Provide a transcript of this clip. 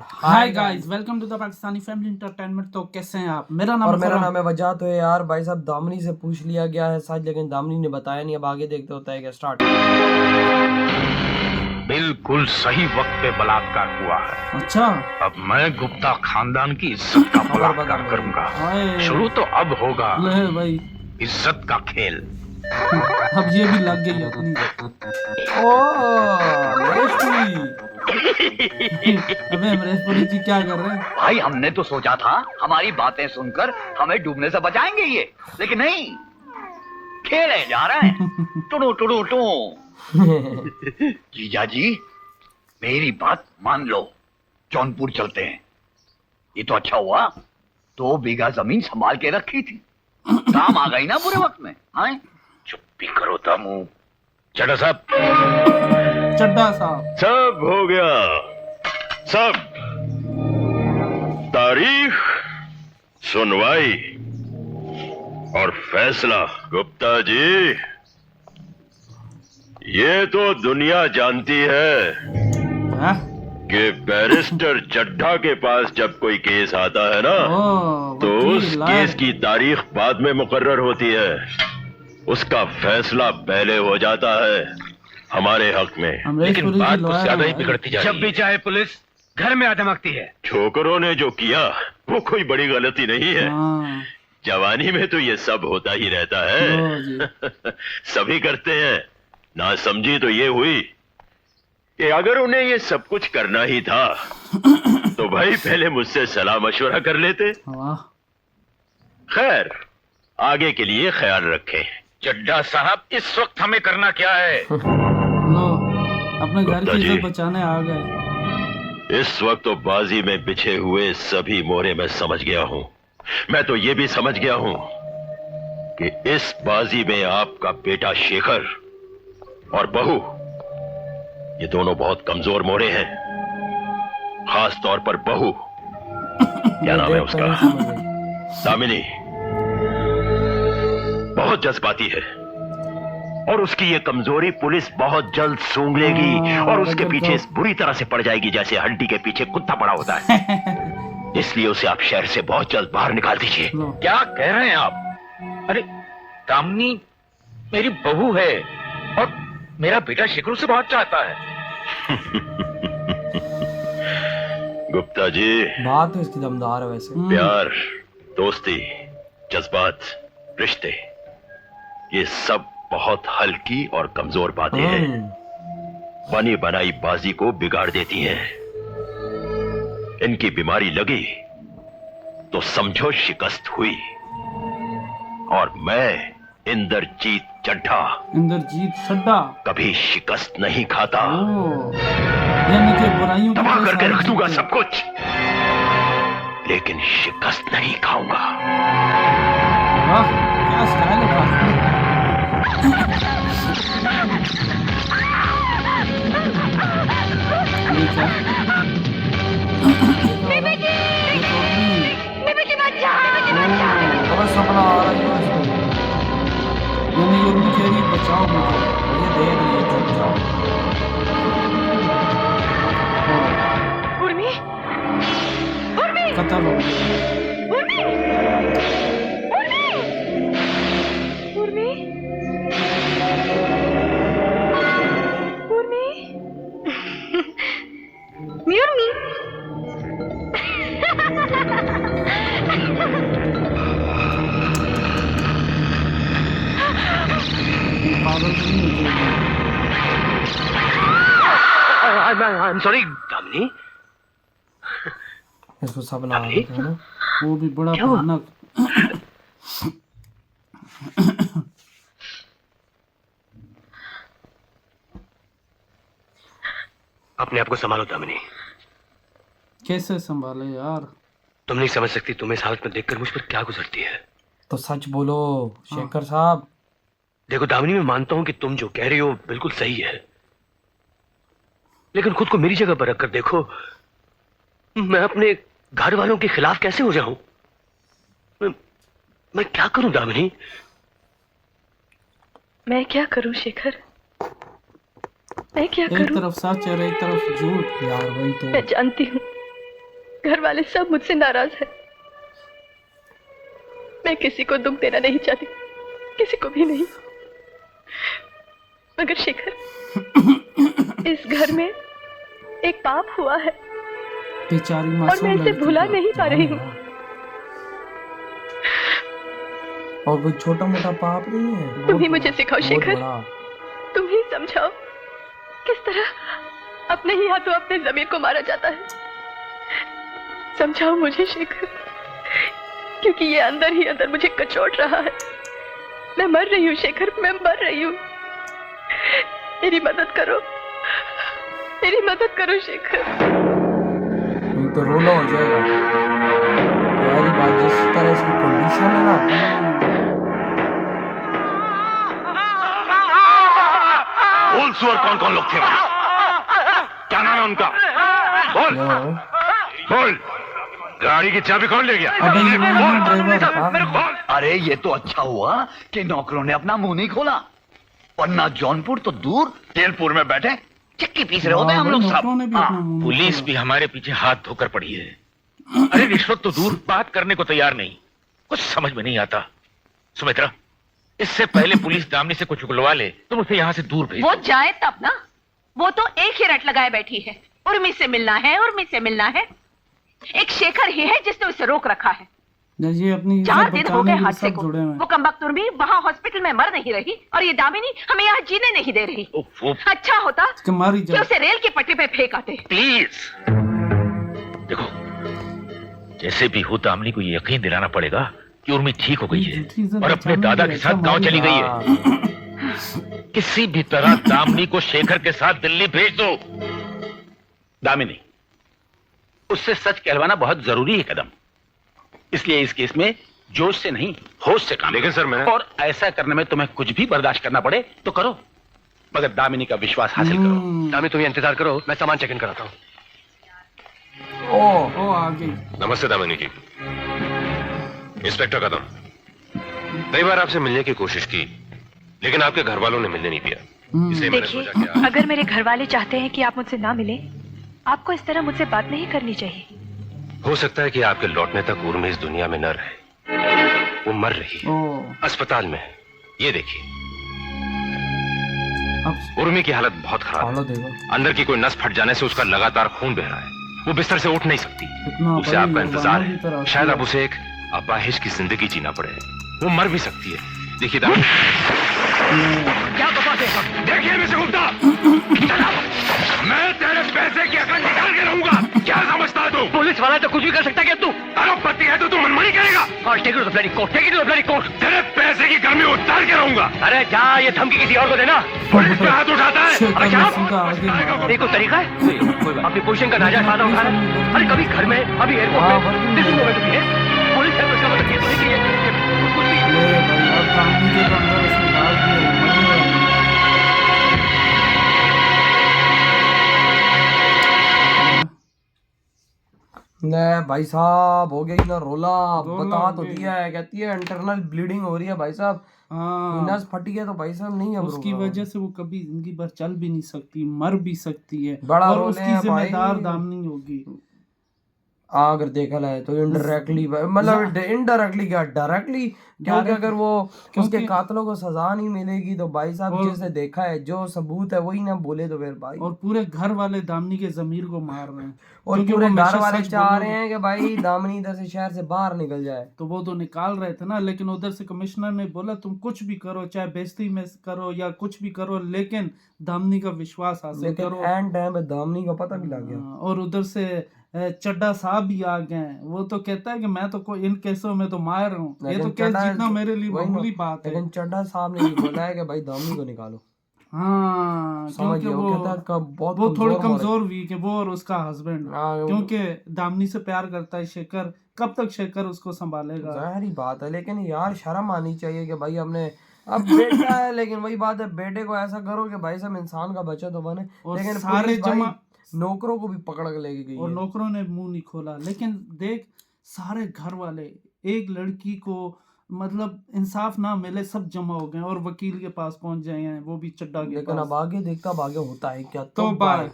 Hi guys, welcome to the Pakistani family entertainment. तो कैसे हैं आप? मेरा नाम और है मेरा फरहान। नाम है वजह। तो यार भाई साहब दामनी से पूछ लिया गया है सच, लेकिन दामनी ने बताया नहीं। अब आगे देखते होता है क्या स्टार्ट। बिल्कुल सही वक्त पे बलात्कार हुआ है। अच्छा, अब मैं गुप्ता खानदान की इज्जत का खबर बता बलात्कार मुझे। करूंगा। हाय शुरू तो अब होगा ले भाई, इज्जत का खेल। अब ये भी लग गई अपनी। ओ नरेशपुरी। अबे अमरीशपुरी जी क्या कर रहे हैं? भाई हमने तो सोचा था हमारी बातें सुनकर हमें डूबने से बचाएंगे ये, लेकिन नहीं, खेले जा रहे हैं। टुडू टुडू टू। जीजा जी मेरी बात मान लो, जौनपुर चलते हैं। ये तो अच्छा हुआ 2 बीघा जमीन संभाल के रखी थी, काम आ गई ना बुरे वक्त में। हाँ चुप्पी करो दामू। चढ़ा साहब, चड्डा साहब। सब हो गया, सब। तारीख, सुनवाई और फैसला। गुप्ता जी, ये तो दुनिया जानती है हाँ? कि बैरिस्टर चड्ढा के पास जब कोई केस आता है ना, ओ, तो वकील उस लाए। केस की तारीख बाद में मुकर्रर होती है, उसका फैसला पहले हो जाता है हमारे हक में। लेकिन अमरीशपुरी बात जी तो लॉयर ज्यादा ही हैं भाई। बिगड़ती जा रही है। जब भी चाहे पुलिस घर में आदमकती है। छोकरों ने जो किया वो कोई बड़ी गलती नहीं है। हाँ, जवानी में तो ये सब होता ही रहता लो है। जी। सभी करते हैं। ना समझी तो ये हुई कि अगर उन्हें ये सब कुछ करना ही था तो भाई पहले मुझसे सलाह मशवरा कर लेते। वाह, खैर, आगे के लिए ख्याल रखें। चड्ढा साहब, इस वक्त हमें करना क्या है? लो अपने घर गुप्ता की जी। इज्जत बचाने आ गए। इस वक्त तो बाजी में बिछे हुए सभी मोहरे मैं समझ गया हूं। मैं तो ये भी समझ गया हूं कि इस बाजी में आपका बेटा शेखर और बहू, ये दोनों बहुत कमजोर मोहरे हैं। खास तौर पर बहू, क्या नाम है उसका, दामिनी, बहुत जज्बाती है और उसकी ये कमजोरी पुलिस बहुत जल्द सूंघ लेगी और उसके पीछे इस बुरी तरह से पड़ जाएगी जैसे हड्डी के पीछे कुत्ता पड़ा होता है। इसलिए उसे आप शहर से बहुत जल्द बाहर निकाल दीजिए। लो, क्या कह रहे हैं आप? अरे दामिनी मेरी बहू है और मेरा बेटा शेखर से बहुत चाहता है। गुप्ता जी, बात तो इसकी दमदार है वैसे। प्यार, दोस्ती, जज्बात, रिश्ते, ये सब बहुत हल्की और कमजोर बातें हैं। बनी बनाई बाजी को बिगाड़ देती हैं। इनकी बीमारी लगी तो समझो शिकस्त हुई। और मैं इंद्रजीत चड्ढा इंद्रजीत चड्ढा। कभी शिकस्त नहीं खाता। ओ, यानी कि बुराइयों की तबाह कोई करके साजिश रख दूंगा नहीं। सब कुछ, लेकिन शिकस्त नहीं खाऊंगा। वाह, क्या स्टाइल है भाई। ये क्या? अब सपना आ रहा है इसको। यानी ये उनकी कह रही है, बचाओ मुझे। ये देख रही है चुपचाप। उर्मी, उर्मी, कत्ल हो गया। उर्मी, उर्मी, उर्मी, उर्मी, उर्मी। पागल तो नहीं होती है। I am sorry Damini. इसको सपना आ रहा है ना। वो भी बड़ा भयानक। अपने आप को संभालो दामिनी। कैसे संभाले यार? तुम नहीं समझ सकती तुम इस हालत में देखकर मुझ पर क्या गुजरती है। तो सच बोलो शेखर साहब। देखो दामिनी, मैं मानता हूं कि तुम जो कह रही हो बिल्कुल सही है, लेकिन खुद को मेरी जगह पर रखकर देखो। मैं अपने घर वालों के खिलाफ कैसे हो जाऊं? मैं क्या करूं दामिनी? मैं क्या करूं शेखर? मैं क्या एक करूं? तरफ सच और एक तरफ झूठ। यार वही तो। मैं जानती हूँ घर वाले सब मुझसे नाराज हैं। मैं किसी को दुख देना नहीं चाहती, किसी को भी नहीं, मगर शेखर, इस घर में एक पाप हुआ है बेचारी और मासूम मैं इसे लड़की भुला को- नहीं पा रही हूँ। और कोई छोटा मोटा पाप नहीं है, तुम ही मुझे सिखाओ बहुत शेखर, बड़ा। तुम ही समझाओ किस तरह अपने ही हाथों अपने जमीर को मारा जाता है। समझाओ मुझे शेखर, क्योंकि ये अंदर ही अंदर मुझे कचोट रहा है। मैं मर रही हूँ शेखर, मैं मर रही हूँ। मेरी मदद करो, मेरी मदद करो शेखर। नहीं तो रोना हो जाएगा। यारी बात, जिस तरह इसकी कंडीशन है ना, बोल सुअर, कौन कौन लोग थे वहां? क्या नाम है उनका? बोल लो। बोल। गाड़ी की चाबी कौन ले गया? अबे ये वाला ड्राइवर, हाँ। अरे ये तो अच्छा हुआ कि नौकरों ने अपना मुंह नहीं खोला, वरना जौनपुर तो दूर तेलपुर में बैठे चक्की पीस रहे होते हम लोग नौकरों ने सब। भी अपना हाँ, मुंह पुलिस खोला। भी हमारे पीछे हाथ धोकर पड़ी है। अरे रिश्वत तो दूर, बात करने को तैयार नहीं। कुछ समझ में नहीं आता। सुमित्रा, इससे पहले पुलिस दामनी से कुछ उगलवा ले, तुम उसे यहाँ से दूर भेज वो दो। जाए तब ना। वो तो एक ही रट लगाए बैठी है, उर्मी से मिलना है, उर्मी से मिलना है। एक शेखर ही है जिसने उसे रोक रखा है। ये अपनी इज्जत 4 दिन हो बचाने गए के लिए हादसे सब को। जुड़े हुए वो हैं। कमबख्त उर्मी वहाँ हॉस्पिटल में मर नहीं रही, और ये दामिनी हमें यहाँ जीने नहीं दे रही। उफ, उफ, अच्छा होता कि मारी कि जाए। उसे रेल की पट्टी पे फेंक आते। प्लीज। देखो, जैसे भी हो दामनी को ये यकीन दिलाना पड़ेगा कि उर्मी ठीक हो गई है झूठी इज्जत और अपने बचाने दादा के के लिए साथ अच्छा गांव मारी चली गई है। हाँ। किसी भी तरह दामनी को शेखर के साथ दिल्ली भेज दो। दामिनी, उससे सच कहलवाना बहुत जरूरी है कदम। इसलिए इस केस में जोश से नहीं, होश से काम। लेकिन सर मैं और ऐसा करने में तुम्हें कुछ भी बर्दाश्त करना पड़े तो करो, मगर दामिनी का विश्वास हासिल करो। हम्म। तुम इंतजार करो, मैं सामान चेक इन कराता हूँ। ओ आ गई। नमस्ते दामिनी जी। इंस्पेक्टर कदम, कई बार आपसे मिलने की कोशिश की, लेकिन आपके घर वालों ने मिलने नहीं दिया। इसलिए मैंने देखिए, सोचा कि अगर मेरे घर वाले चाहते हैं कि आप मुझसे ना मिले, आपको इस तरह मुझसे बात नहीं करनी चाहिए। हो सकता है कि आपके लौटने तक उर्मी इस दुनिया में न रहे। वो मर रही है, ओ अस्पताल में है। ये देखिए, अब उर्मी की हालत बहुत खराब हेलो है। देखो, अंदर की कोई नस फट जाने से उसका लगातार खून बह रहा है। वो बिस्तर से उठ नहीं सकती। इतना उसे बड़ी आपका इंतजार नौजवानों की तरह है। शायद किया। अब उसे एक अपाहिज की जिंदगी जीना पड़े। वो मर भी सकती है। देखिए दामिनी, क्या बकवास है? देखिए मिस्टर गुप्ता, मैं तेरे पैसे की अकल निकाल के रहूंगा। क्या समझता है तू? पुलिस वाला तो कुछ भी कर सकता है। तू अरबपति है तो तू मनमानी करेगा। Take it to the bloody court, take it to the bloody court. तेरे पैसे की गर्मी उतार के रहूंगा। अरे जा, ये धमकी किसी और को देना। पुलिस पे हाथ उठाता है। शेखर अरे ने क्या? सीधा आगे मारा। ये कोई तरीका है? अपनी पोजीशन का नाजायज फायदा उठा रहा है। अरे कभी घर में, अभी हाँ, एयरपोर्ट वर्किंग में, दिल्ली में भी है। पुलिस है तो इसका मतलब ये तो नहीं कि ये कुछ भी। ले भाई, अब दामनी के तो अंदर उसने डाल दिया, मरने वाली। ले भाई साहब, हो गई ना रोला। रोला बता हो तो गई। दिया है, कहती है इंटरनल ब्लीडिंग हो रही है भाई साहब। हाँ, नस फटी है तो भाई साहब नहीं है। उसकी वजह से वो कभी जिंदगी भर चल भी नहीं सकती, मर भी सकती है। बड़ा और रोल उसकी है भाई। जिम्मेदार दामनी होगी। अगर देखा जाए तो इनडायरेक्टली, मतलब इनडायरेक्टली क्या डायरेक्टली, क्योंकि Direct- अगर वो उसके क्योंकि- कातलों को सजा नहीं मिलेगी तो भाई साहब और- जिसने देखा है, जो सबूत है वही ना बोले तो फिर भाई। और पूरे घर वाले दामनी के जमीर को मार रहे हैं। और क्योंकि पूरे वो घर हमेशा वाले सच चाह बोलो- रहे हैं कि भाई दामनी इधर से शहर से बाहर निकल जाए। तो वो तो निकाल रहे थे ना, लेकिन उधर से कमिश्नर ने बोला तुम कुछ भी करो, चाहे बेइज्जती में करो या कुछ भी करो, लेकिन दामनी का विश्वास हासिल लेकिन करो। एंड टाइम पे दामनी का पता भी लग गया। हाँ, और उधर से चड्डा साहब भी आ गए हैं। वो तो कहता है कि मैं तो कोई इन केसों में तो माहिर हूँ, ये लेकिन तो केस चड्ढा- जीतना मेरे लिए वही ना, मामूली बात है। लेकिन चड्डा साहब ने ये बोला है कि भाई दामनी को निकालो। हाँ, समझ क्योंकि गए, वो कहता है कि बहुत वो थोड़ी कमजोर कमजोर वीक है, वो और उसका हस्बैंड, हाँ, वो- क्योंकि दामनी से प्यार करता है शेखर। कब तक शेखर उसको संभालेगा? जाहिर बात है, लेकिन यार शर्म आनी चाहिए कि भाई हमने अब बेटा है, लेकिन वही बात है, बेटे को ऐसा करो कि भाई साहब इंसान का बच्चा तो बने। और लेकिन सारे पुलिस भाई जमा नौकरों को भी पकड़ के लेके गई और है। नौकरों ने मुंह नहीं खोला। लेकिन देख, सारे घर वाले एक लड़की को मतलब इंसाफ ना मिले, सब जमा हो गए और वकील के पास पहुंच जाए हैं, वो भी चड्डा के लेकिन पास। अब आगे देखता, अब आगे होता है क्या। तो बाय।